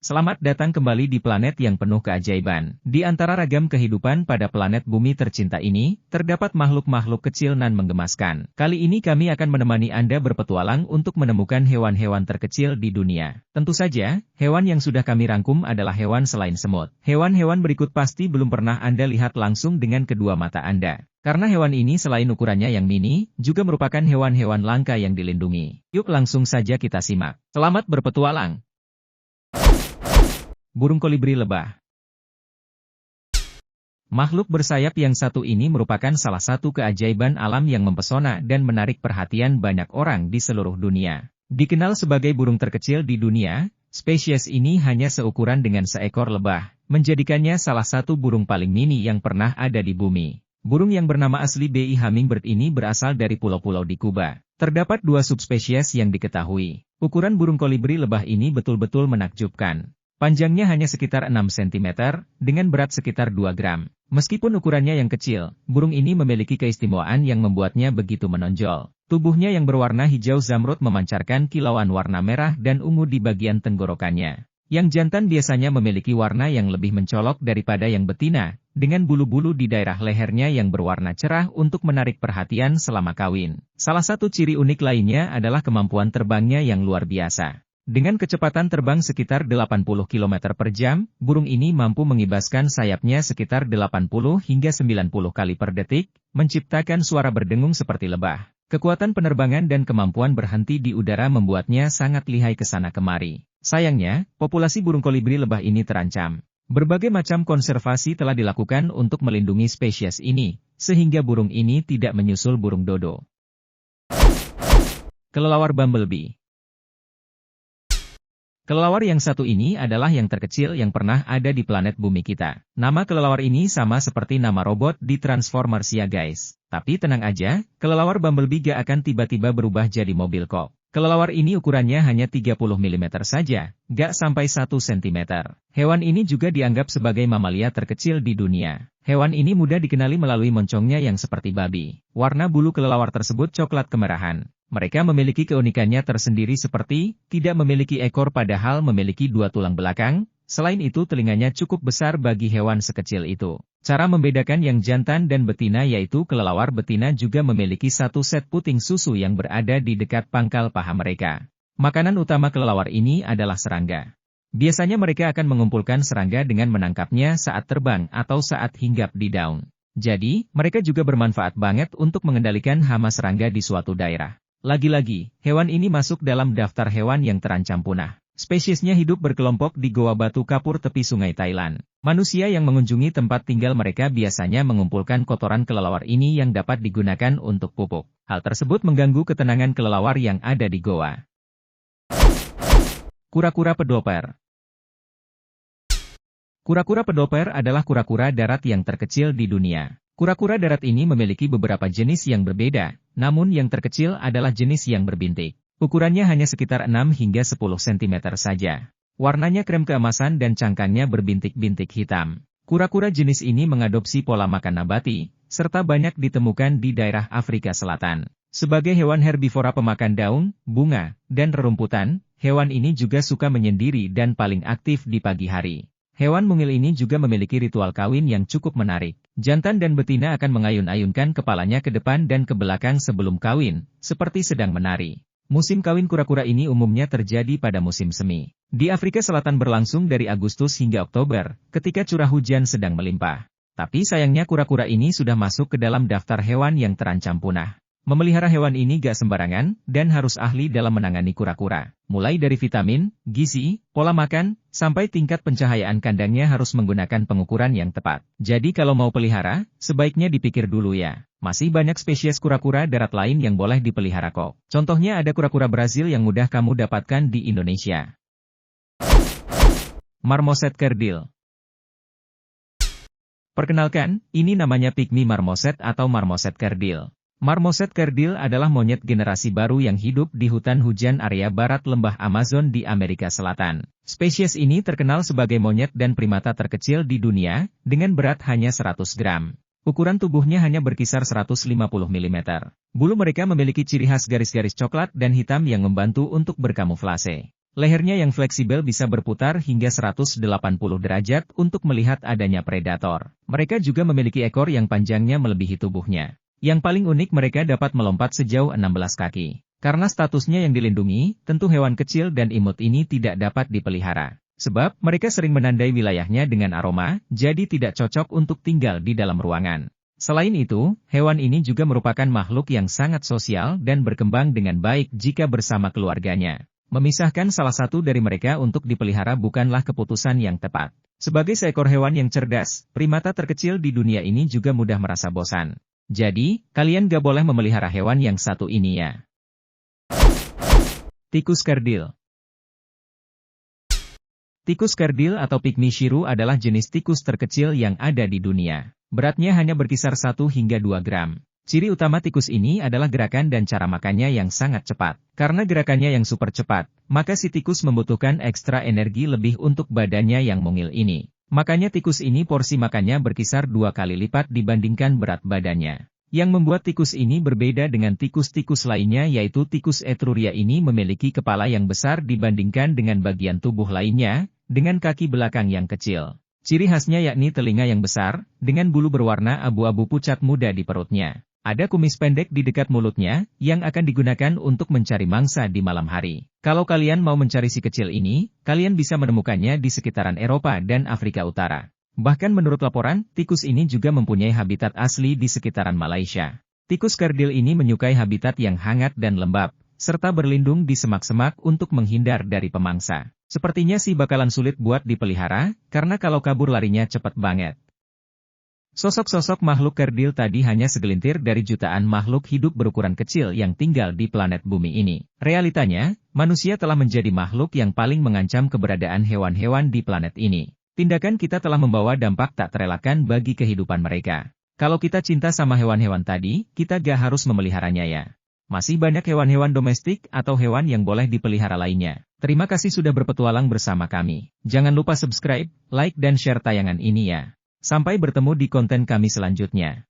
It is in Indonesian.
Selamat datang kembali di planet yang penuh keajaiban. Di antara ragam kehidupan pada planet bumi tercinta ini, terdapat makhluk-makhluk kecil nan menggemaskan. Kali ini kami akan menemani Anda berpetualang untuk menemukan hewan-hewan terkecil di dunia. Tentu saja, hewan yang sudah kami rangkum adalah hewan selain semut. Hewan-hewan berikut pasti belum pernah Anda lihat langsung dengan kedua mata Anda. Karena hewan ini selain ukurannya yang mini, juga merupakan hewan-hewan langka yang dilindungi. Yuk langsung saja kita simak. Selamat berpetualang! Burung kolibri lebah. Makhluk bersayap yang satu ini merupakan salah satu keajaiban alam yang mempesona dan menarik perhatian banyak orang di seluruh dunia. Dikenal sebagai burung terkecil di dunia, spesies ini hanya seukuran dengan seekor lebah, menjadikannya salah satu burung paling mini yang pernah ada di bumi. Burung yang bernama asli BI Hummingbird ini berasal dari pulau-pulau di Kuba. Terdapat dua subspesies yang diketahui. Ukuran burung kolibri lebah ini betul-betul menakjubkan. Panjangnya hanya sekitar 6 cm, dengan berat sekitar 2 gram. Meskipun ukurannya yang kecil, burung ini memiliki keistimewaan yang membuatnya begitu menonjol. Tubuhnya yang berwarna hijau zamrud memancarkan kilauan warna merah dan ungu di bagian tenggorokannya. Yang jantan biasanya memiliki warna yang lebih mencolok daripada yang betina, dengan bulu-bulu di daerah lehernya yang berwarna cerah untuk menarik perhatian selama kawin. Salah satu ciri unik lainnya adalah kemampuan terbangnya yang luar biasa. Dengan kecepatan terbang sekitar 80 km per jam, burung ini mampu mengibaskan sayapnya sekitar 80 hingga 90 kali per detik, menciptakan suara berdengung seperti lebah. Kekuatan penerbangan dan kemampuan berhenti di udara membuatnya sangat lihai ke sana kemari. Sayangnya, populasi burung kolibri lebah ini terancam. Berbagai macam konservasi telah dilakukan untuk melindungi spesies ini, sehingga burung ini tidak menyusul burung dodo. Kelelawar bumblebee. Kelelawar yang satu ini adalah yang terkecil yang pernah ada di planet bumi kita. Nama kelelawar ini sama seperti nama robot di Transformers ya guys. Tapi tenang aja, kelelawar bumblebee gak akan tiba-tiba berubah jadi mobil kok. Kelelawar ini ukurannya hanya 30 mm saja, gak sampai 1 cm. Hewan ini juga dianggap sebagai mamalia terkecil di dunia. Hewan ini mudah dikenali melalui moncongnya yang seperti babi. Warna bulu kelelawar tersebut coklat kemerahan. Mereka memiliki keunikannya tersendiri seperti tidak memiliki ekor padahal memiliki dua tulang belakang. Selain itu telinganya cukup besar bagi hewan sekecil itu. Cara membedakan yang jantan dan betina yaitu kelelawar betina juga memiliki satu set puting susu yang berada di dekat pangkal paha mereka. Makanan utama kelelawar ini adalah serangga. Biasanya mereka akan mengumpulkan serangga dengan menangkapnya saat terbang atau saat hinggap di daun. Jadi, mereka juga bermanfaat banget untuk mengendalikan hama serangga di suatu daerah. Lagi-lagi, hewan ini masuk dalam daftar hewan yang terancam punah. Spesiesnya hidup berkelompok di Goa Batu Kapur tepi sungai Thailand. Manusia yang mengunjungi tempat tinggal mereka biasanya mengumpulkan kotoran kelelawar ini yang dapat digunakan untuk pupuk. Hal tersebut mengganggu ketenangan kelelawar yang ada di goa. Kura-kura pedoper. Kura-kura pedoper adalah kura-kura darat yang terkecil di dunia. Kura-kura darat ini memiliki beberapa jenis yang berbeda, namun yang terkecil adalah jenis yang berbintik. Ukurannya hanya sekitar 6 hingga 10 cm saja. Warnanya krem keemasan dan cangkangnya berbintik-bintik hitam. Kura-kura jenis ini mengadopsi pola makan nabati, serta banyak ditemukan di daerah Afrika Selatan. Sebagai hewan herbivora pemakan daun, bunga, dan rerumputan, hewan ini juga suka menyendiri dan paling aktif di pagi hari. Hewan mungil ini juga memiliki ritual kawin yang cukup menarik. Jantan dan betina akan mengayun-ayunkan kepalanya ke depan dan ke belakang sebelum kawin, seperti sedang menari. Musim kawin kura-kura ini umumnya terjadi pada musim semi. Di Afrika Selatan berlangsung dari Agustus hingga Oktober, ketika curah hujan sedang melimpah. Tapi sayangnya kura-kura ini sudah masuk ke dalam daftar hewan yang terancam punah. Memelihara hewan ini gak sembarangan, dan harus ahli dalam menangani kura-kura. Mulai dari vitamin, gizi, pola makan, sampai tingkat pencahayaan kandangnya harus menggunakan pengukuran yang tepat. Jadi kalau mau pelihara, sebaiknya dipikir dulu ya. Masih banyak spesies kura-kura darat lain yang boleh dipelihara kok. Contohnya ada kura-kura Brazil yang mudah kamu dapatkan di Indonesia. Marmoset kerdil. Perkenalkan, ini namanya pygmy marmoset atau marmoset kerdil. Marmoset kerdil adalah monyet generasi baru yang hidup di hutan hujan area barat lembah Amazon di Amerika Selatan. Spesies ini terkenal sebagai monyet dan primata terkecil di dunia, dengan berat hanya 100 gram. Ukuran tubuhnya hanya berkisar 150 mm. Bulu mereka memiliki ciri khas garis-garis coklat dan hitam yang membantu untuk berkamuflase. Lehernya yang fleksibel bisa berputar hingga 180 derajat untuk melihat adanya predator. Mereka juga memiliki ekor yang panjangnya melebihi tubuhnya. Yang paling unik, mereka dapat melompat sejauh 16 kaki. Karena statusnya yang dilindungi, tentu hewan kecil dan imut ini tidak dapat dipelihara. Sebab, mereka sering menandai wilayahnya dengan aroma, jadi tidak cocok untuk tinggal di dalam ruangan. Selain itu, hewan ini juga merupakan makhluk yang sangat sosial dan berkembang dengan baik jika bersama keluarganya. Memisahkan salah satu dari mereka untuk dipelihara bukanlah keputusan yang tepat. Sebagai seekor hewan yang cerdas, primata terkecil di dunia ini juga mudah merasa bosan. Jadi, kalian gak boleh memelihara hewan yang satu ini ya. Tikus kerdil. Tikus kerdil atau pygmy shrew adalah jenis tikus terkecil yang ada di dunia. Beratnya hanya berkisar 1 hingga 2 gram. Ciri utama tikus ini adalah gerakan dan cara makannya yang sangat cepat. Karena gerakannya yang super cepat, maka si tikus membutuhkan ekstra energi lebih untuk badannya yang mungil ini. Makanya tikus ini porsi makannya berkisar 2 kali lipat dibandingkan berat badannya. Yang membuat tikus ini berbeda dengan tikus-tikus lainnya yaitu tikus Etruria ini memiliki kepala yang besar dibandingkan dengan bagian tubuh lainnya, dengan kaki belakang yang kecil. Ciri khasnya yakni telinga yang besar, dengan bulu berwarna abu-abu pucat muda di perutnya. Ada kumis pendek di dekat mulutnya, yang akan digunakan untuk mencari mangsa di malam hari. Kalau kalian mau mencari si kecil ini, kalian bisa menemukannya di sekitaran Eropa dan Afrika Utara. Bahkan menurut laporan, tikus ini juga mempunyai habitat asli di sekitaran Malaysia. Tikus kerdil ini menyukai habitat yang hangat dan lembab, serta berlindung di semak-semak untuk menghindar dari pemangsa. Sepertinya sih bakalan sulit buat dipelihara, karena kalau kabur larinya cepat banget. Sosok-sosok makhluk kerdil tadi hanya segelintir dari jutaan makhluk hidup berukuran kecil yang tinggal di planet bumi ini. Realitanya, manusia telah menjadi makhluk yang paling mengancam keberadaan hewan-hewan di planet ini. Tindakan kita telah membawa dampak tak terelakkan bagi kehidupan mereka. Kalau kita cinta sama hewan-hewan tadi, kita gak harus memeliharanya ya. Masih banyak hewan-hewan domestik atau hewan yang boleh dipelihara lainnya. Terima kasih sudah berpetualang bersama kami. Jangan lupa subscribe, like dan share tayangan ini ya. Sampai bertemu di konten kami selanjutnya.